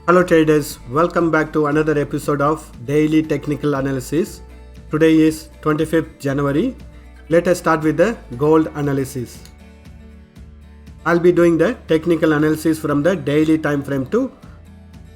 Hello traders, welcome back to another episode of Daily Technical Analysis. Today is 25th January. Let us start with the gold analysis. I'll be doing the technical analysis from the daily time frame to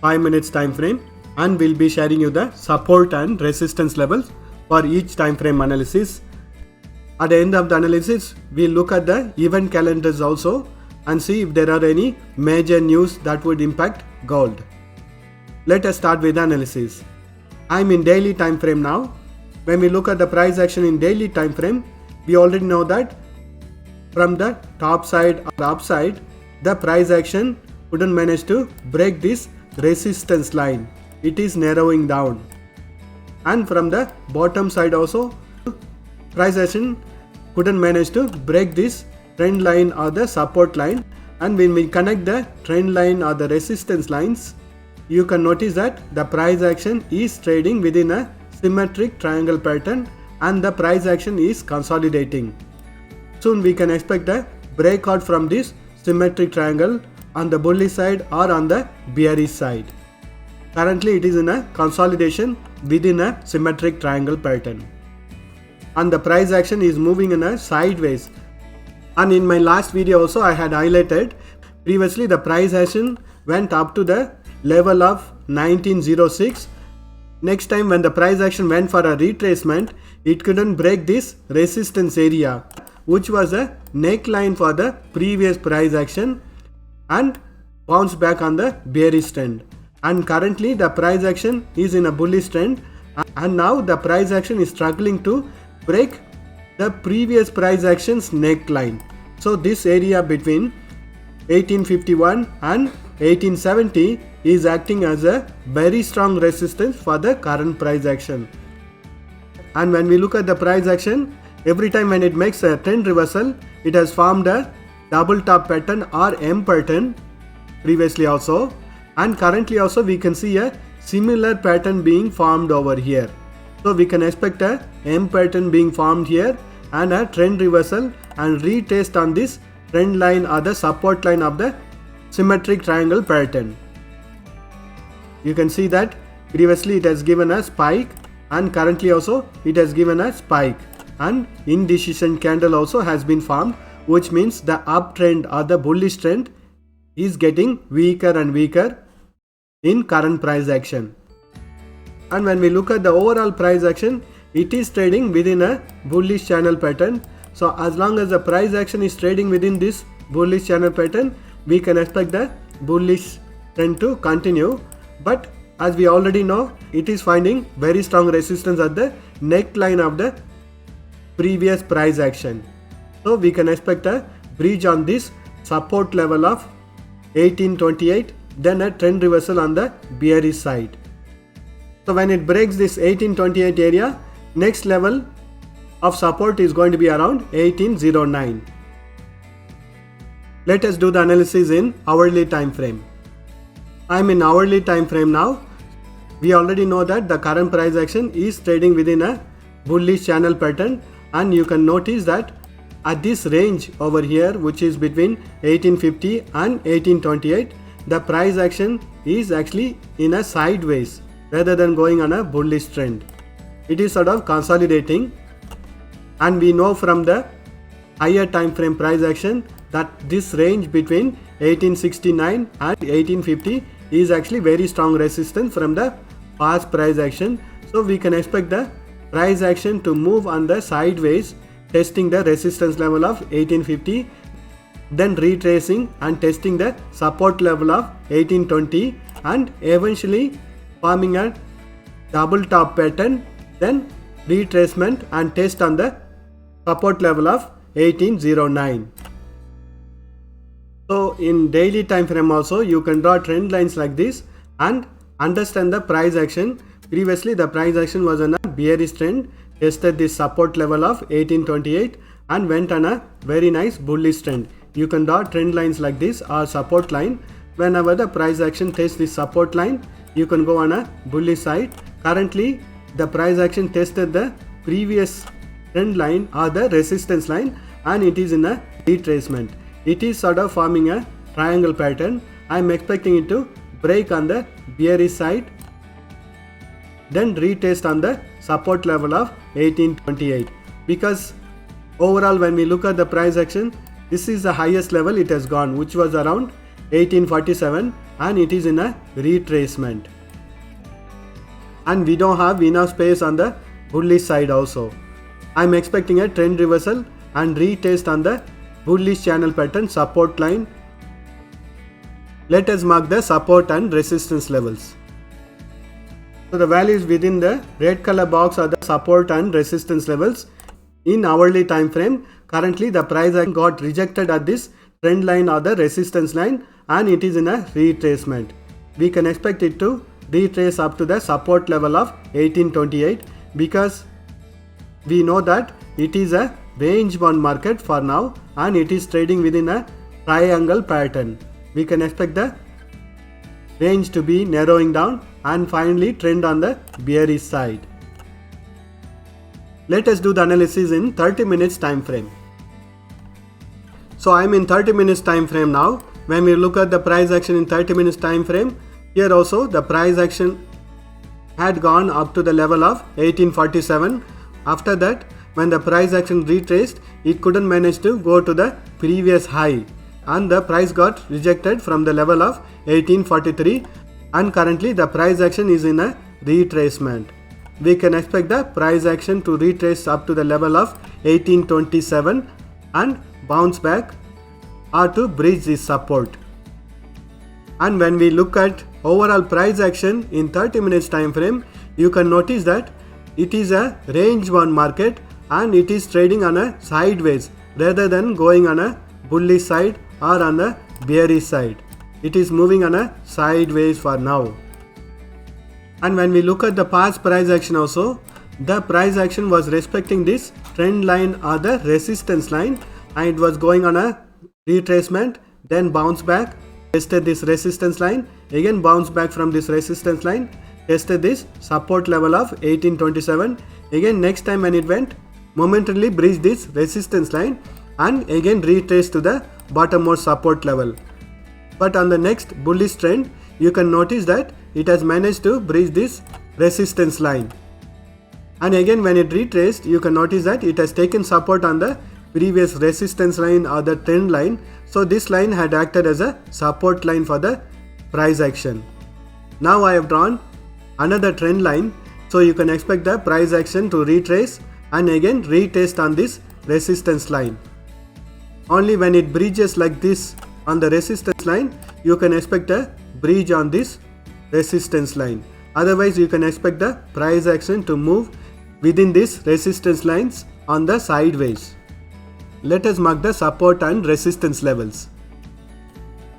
5 minutes time frame, and we'll be sharing you the support and resistance levels for each time frame analysis. At the end of the analysis, we'll look at the event calendars also and see if there are any major news that would impact gold. Let us start with the analysis. I'm in daily time frame now. When we look at the price action in daily time frame, we already know that from the top side or the upside, the price action couldn't manage to break this resistance line. It is narrowing down. And from the bottom side also, price action couldn't manage to break this trend line or the support line. And when we connect the trend line or the resistance lines, you can notice that the price action is trading within a symmetric triangle pattern and the price action is consolidating. Soon we can expect a breakout from this symmetric triangle on the bullish side or on the bearish side. Currently it is in a consolidation within a symmetric triangle pattern. And the price action is moving in a sideways. And in my last video also I had highlighted previously the price action went up to the level of 1906. Next time when the price action went for a retracement, it couldn't break this resistance area, which was a neckline for the previous price action, and bounced back on the bearish trend. And currently the price action is in a bullish trend, and now the price action is struggling to break the previous price action's neckline. So this area between 1851 and 1870 is acting as a very strong resistance for the current price action. And when we look at the price action, every time when it makes a trend reversal, it has formed a double top pattern or M pattern previously also, and currently also we can see a similar pattern being formed over here. So we can expect a M pattern being formed here and a trend reversal and retest on this trend line or the support line of the symmetric triangle pattern. You can see that previously it has given a spike and currently also it has given a spike, and indecision candle also has been formed, which means the uptrend or the bullish trend is getting weaker and weaker in current price action. And when we look at the overall price action, it is trading within a bullish channel pattern. So as long as the price action is trading within this bullish channel pattern, we can expect the bullish trend to continue. But as we already know, it is finding very strong resistance at the neckline of the previous price action. So we can expect a breach on this support level of 1828, then a trend reversal on the bearish side. So when it breaks this 1828 area, next level of support is going to be around 1809. Let us do the analysis in hourly time frame. I'm in hourly time frame now. We already know that the current price action is trading within a bullish channel pattern, and you can notice that at this range over here, which is between 1850 and 1828, the price action is actually in a sideways rather than going on a bullish trend. It is sort of consolidating, and we know from the higher time frame price action that this range between 1869 and 1850 is actually very strong resistance from the past price action. So we can expect the price action to move on the sideways, testing the resistance level of 1850, then retracing and testing the support level of 1820, and eventually forming a double top pattern, then retracement and test on the support level of 1809. So in daily time frame also you can draw trend lines like this and understand the price action. Previously the price action was on a bearish trend, tested this support level of 1828 and went on a very nice bullish trend. You can draw trend lines like this or support line. Whenever the price action tests this support line, you can go on a bullish side. Currently the price action tested the previous trend line or the resistance line and it is in a retracement. It is sort of forming a triangle pattern. I am expecting it to break on the bearish side, then retest on the support level of 1828. Because overall when we look at the price action, this is the highest level it has gone, which was around 1847, and it is in a retracement. And we don't have enough space on the bullish side also. I am expecting a trend reversal and retest on the bullish channel pattern support line. Let us mark the support and resistance levels. So the values within the red color box are the support and resistance levels. In hourly time frame, currently the price action got rejected at this trend line or the resistance line, and it is in a retracement. We can expect it to retrace up to the support level of 1828, because we know that it is a range bound market for now and it is trading within a triangle pattern. We can expect the range to be narrowing down and finally trend on the bearish side. Let us do the analysis in 30 minutes time frame. So I am in 30 minutes time frame now. When we look at the price action in 30 minutes time frame, here also the price action had gone up to the level of 1847. After that, when the price action retraced, it couldn't manage to go to the previous high, and the price got rejected from the level of 1843, and currently the price action is in a retracement. We can expect the price action to retrace up to the level of 1827 and bounce back or to bridge this support. And when we look at overall price action in 30 minutes time frame, you can notice that it is a range bound market and it is trading on a sideways rather than going on a bullish side or on the bearish side. It is moving on a sideways for now. And when we look at the past price action also, the price action was respecting this trend line or the resistance line, and it was going on a retracement, then bounce back, tested this resistance line, again bounce back from this resistance line, tested this support level of 1827, again next time when it went, momentarily breached this resistance line and again retraced to the bottommost support level. But on the next bullish trend, you can notice that it has managed to breach this resistance line, and again when it retraced, you can notice that it has taken support on the previous resistance line or the trend line. So this line had acted as a support line for the price action. Now I have drawn another trend line, so you can expect the price action to retrace and again retest on this resistance line. Only when it breaches like this on the resistance line, you can expect a breach on this resistance line. Otherwise, you can expect the price action to move within these resistance lines on the sideways. Let us mark the support and resistance levels.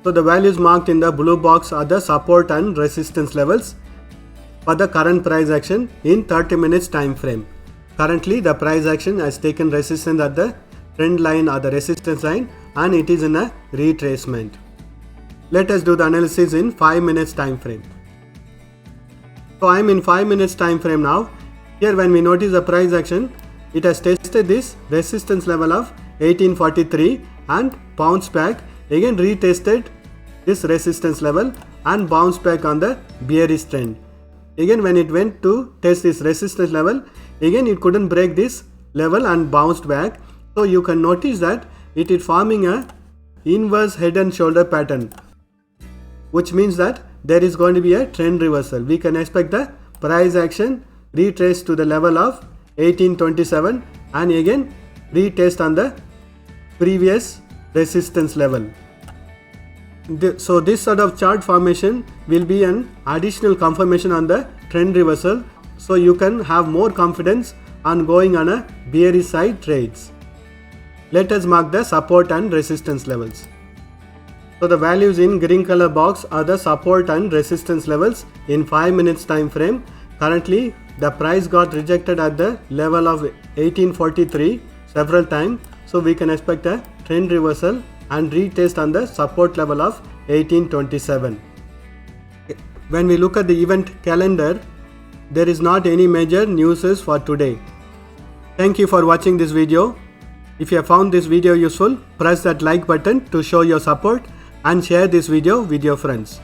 So the values marked in the blue box are the support and resistance levels for the current price action in 30 minutes time frame. Currently the price action has taken resistance at the trend line or the resistance line, and it is in a retracement. Let us do the analysis in 5 minutes time frame. So I am in 5 minutes time frame now. Here when we notice the price action, it has tested this resistance level of 1843 and bounced back, again retested this resistance level and bounced back on the bearish trend. Again when it went to test this resistance level, again it couldn't break this level and bounced back. So you can notice that it is forming a inverse head and shoulder pattern, which means that there is going to be a trend reversal. We can expect the price action retrace to the level of 1827 and again retest on the previous resistance level. So this sort of chart formation will be an additional confirmation on the trend reversal, so you can have more confidence on going on a bearish side trades. Let us mark the support and resistance levels. So the values in green color box are the support and resistance levels in 5 minutes time frame. Currently the price got rejected at the level of 1843 several times, so we can expect a trend reversal and retest on the support level of 1827. When we look at the event calendar, there is not any major news for today. Thank you for watching this video. If you have found this video useful, press that like button to show your support and share this video with your friends.